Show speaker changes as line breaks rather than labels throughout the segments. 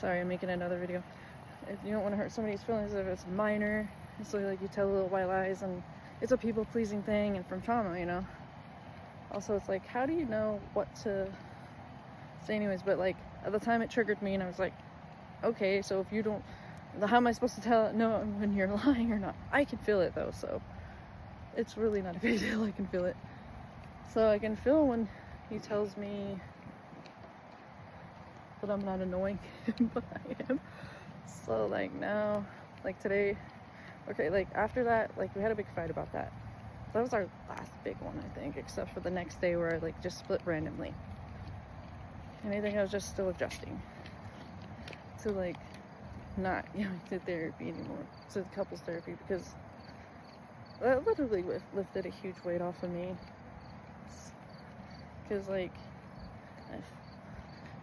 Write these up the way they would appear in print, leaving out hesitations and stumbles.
Sorry, I'm making another video. If you don't want to hurt somebody's feelings, if it's minor, it's like you tell little white lies, and it's a people-pleasing thing, and from trauma, you know. Also, it's like, how do you know what to say anyways? But like, at the time it triggered me, and I was like, okay, so if you don't, how am I supposed to know when you're lying or not? I can feel it though, so it's really not a big deal. I can feel it. So I can feel when he tells me that I'm not annoying, but I am. So like now, like today, okay, like after that, like we had a big fight about that. That was our last big one, I think, except for the next day where I like just split randomly. And I think I was just still adjusting to like not going to therapy anymore, to couples therapy, because that literally lifted a huge weight off of me. Because like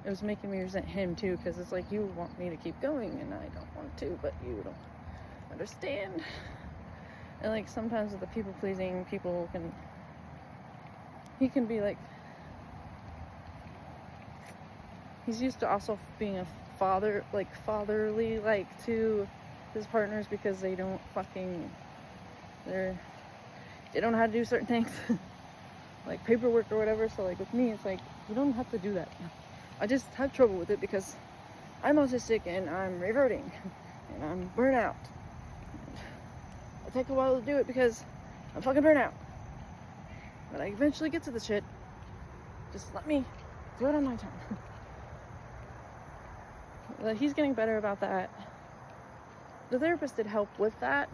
it was making me resent him too, because it's like, you want me to keep going and I don't want to, but you don't understand. And like sometimes with the people pleasing, he can be like, he's used to also being a father, like fatherly, like to his partners, because they don't know how to do certain things like paperwork or whatever. So like with me, it's like, you don't have to do that. I just have trouble with it because I'm autistic and I'm reverting and I'm burnt out. It takes a while to do it because I'm fucking burnt out, but I eventually get to the shit. Just let me do it on my time. But he's getting better about that. The therapist did help with that.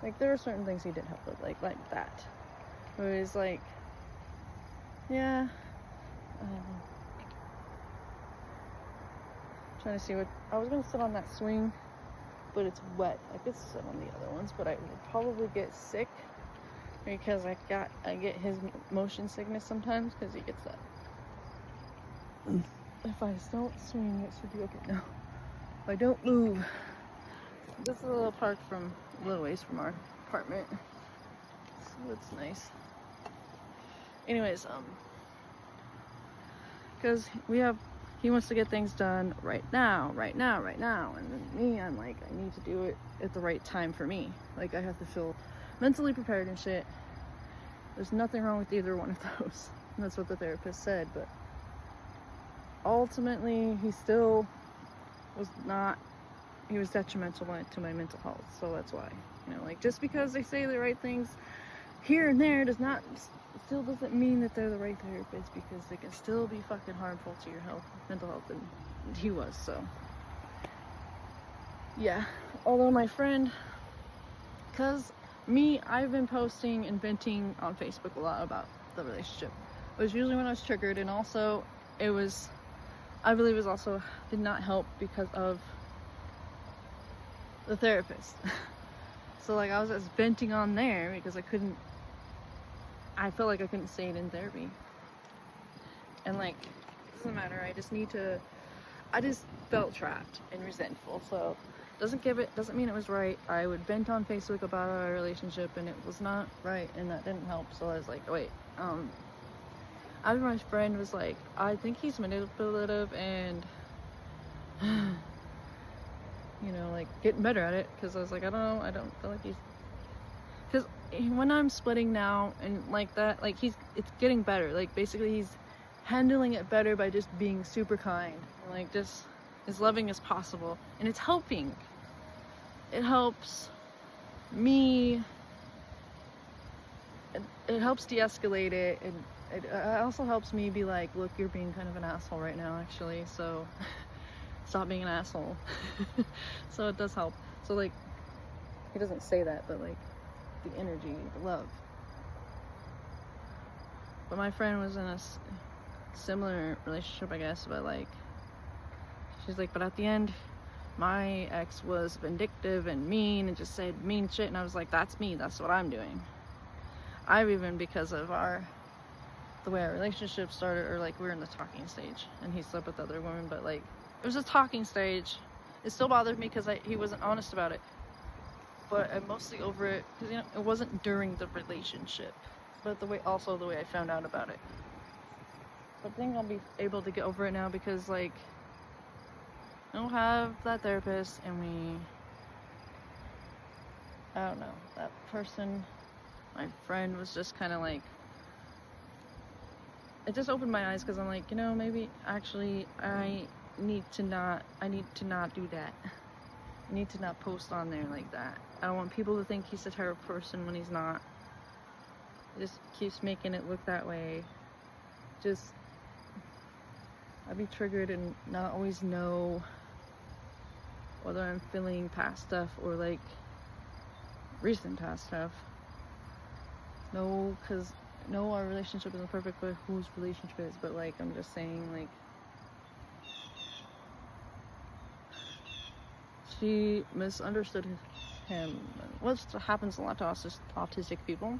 Like there were certain things he did help with, like that. It was like, yeah. Trying to see what I was gonna sit on that swing, but it's wet. I could sit on the other ones, but I would probably get sick because I get his motion sickness sometimes because he gets that. If I don't swing, it should be okay. No, if I don't move. This is a little park from a little ways from our apartment, so it's nice. Anyways, because he wants to get things done right now, and then me, I'm like, I need to do it at the right time for me. Like I have to feel mentally prepared and shit. There's nothing wrong with either one of those. And that's what the therapist said, but ultimately he still was not, he was detrimental to my mental health. So that's why, you know, like just because they say the right things here and there still doesn't mean that they're the right therapist, because they can still be fucking harmful to your mental health, and he was. So yeah, although my friend, because I've been posting and venting on Facebook a lot about the relationship. It was usually when I was triggered, and also I believe it also did not help because of the therapist. So like I was just venting on there because I felt like I couldn't say it in therapy. And like, it doesn't matter, I just felt trapped and resentful. So doesn't mean it was right. I would vent on Facebook about our relationship and it was not right, and that didn't help. So I was like, wait, after my friend was like, I think he's manipulative and you know, like getting better at it, because I was like, I don't feel like he's, because when I'm splitting now and like that, like it's getting better. Like basically he's handling it better by just being super kind and like just as loving as possible, and it's helping. It helps me. It helps de-escalate it, and it also helps me be like, look, you're being kind of an asshole right now, actually, so stop being an asshole. So it does help. So like, he doesn't say that, but like the energy, the love. But my friend was in a similar relationship, I guess, but like, she's like, but at the end, my ex was vindictive and mean and just said mean shit, and I was like, that's me, that's what I'm doing. I've even, because of the way our relationship started, or like we were in the talking stage and he slept with other women, but like it was a talking stage. It still bothered me because he wasn't honest about it, but I'm mostly over it because, you know, it wasn't during the relationship, but the way I found out about it. But I think I'll be able to get over it now, because like don't have that therapist, and I don't know, that person, my friend, was just kind of like, it just opened my eyes, because I'm like, maybe actually I need to not do that. I need to not post on there like that. I don't want people to think he's a terrible person when he's not. It just keeps making it look that way. Just, I'd be triggered and not always know whether I'm feeling past stuff or like recent past stuff. No, because no, our relationship isn't perfect, but whose relationship is? But like, I'm just saying, like, she misunderstood him, which happens a lot to autistic people.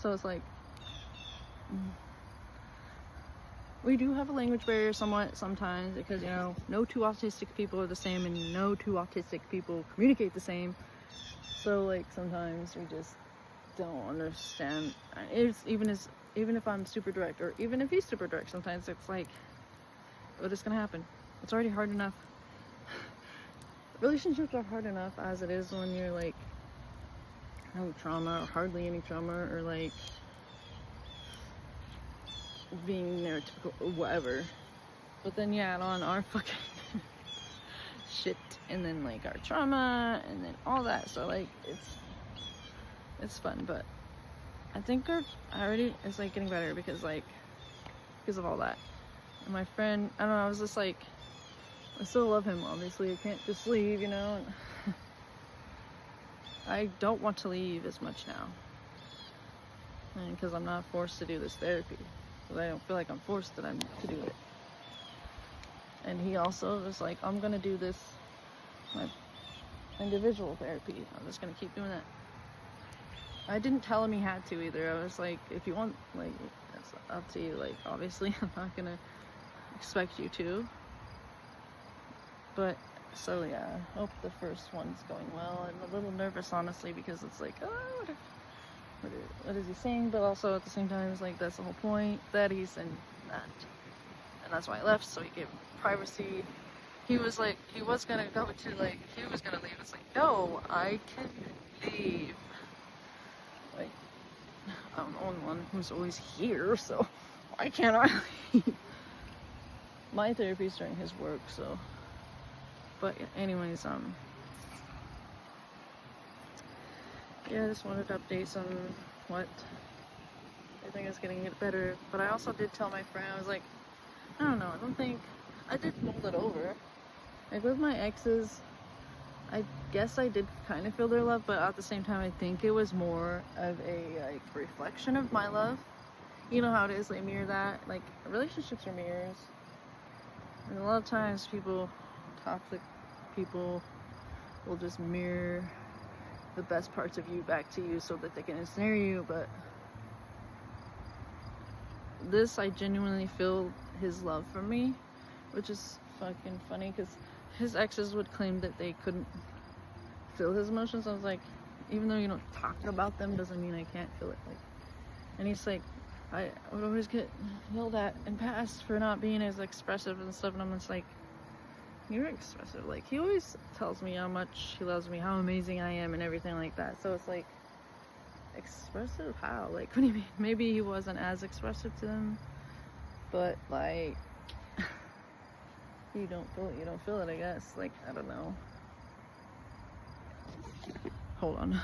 So it's like, we do have a language barrier somewhat sometimes, because no two autistic people are the same, and no two autistic people communicate the same. So like, sometimes we just don't understand. It's even if I'm super direct, or even if he's super direct, sometimes it's like, what is gonna happen? It's already hard enough. Relationships are hard enough as it is when you're like, no trauma or hardly any trauma, or like being neurotypical or whatever. But then you add on our fucking shit, and then like our trauma, and then all that. So like, it's fun, but I think it's like getting better, because of all that. And my friend, I don't know, I was just like, I still love him, obviously. I can't just leave, I don't want to leave as much now, and because I'm not forced to do this therapy, because I don't feel like I'm forced to do it. And he also was like, I'm gonna do this, my individual therapy. I'm just gonna keep doing that. I didn't tell him he had to either. I was like, if you want, like, it's up to you. Like, obviously, I'm not gonna expect you to. But, so yeah, I hope the first one's going well. I'm a little nervous, honestly, because it's like, oh, what is he saying? But also, at the same time, it's like, that's the whole point, that he's in that. And that's why I left, so he gave privacy. He was like, he was gonna go to, like, he was gonna leave. It's like, no, I can leave. Like, I'm the only one who's always here, so why can't I leave? My therapy's during his work, so. But anyways, yeah, I just wanted to update some what I think is getting it better. But I also did tell my friend, I was like, I don't know, I don't think I did mold it over. Like with my exes, I guess I did kind of feel their love, but at the same time, I think it was more of a like reflection of my love. You know how it is, they mirror that. Like, relationships are mirrors, and a lot of times toxic people will just mirror the best parts of you back to you so that they can ensnare you. But this, I genuinely feel his love for me, which is fucking funny, because his exes would claim that they couldn't feel his emotions. I was like, even though you don't talk about them doesn't mean I can't feel it. Like, and he's like, I would always get yelled at and passed for not being as expressive and stuff, and I'm just like, you're expressive. Like, he always tells me how much he loves me, how amazing I am, and everything like that. So it's like, expressive how? Like, what do you mean? Maybe he wasn't as expressive to them, but like, you don't feel it, I guess. Like, I don't know. Hold on.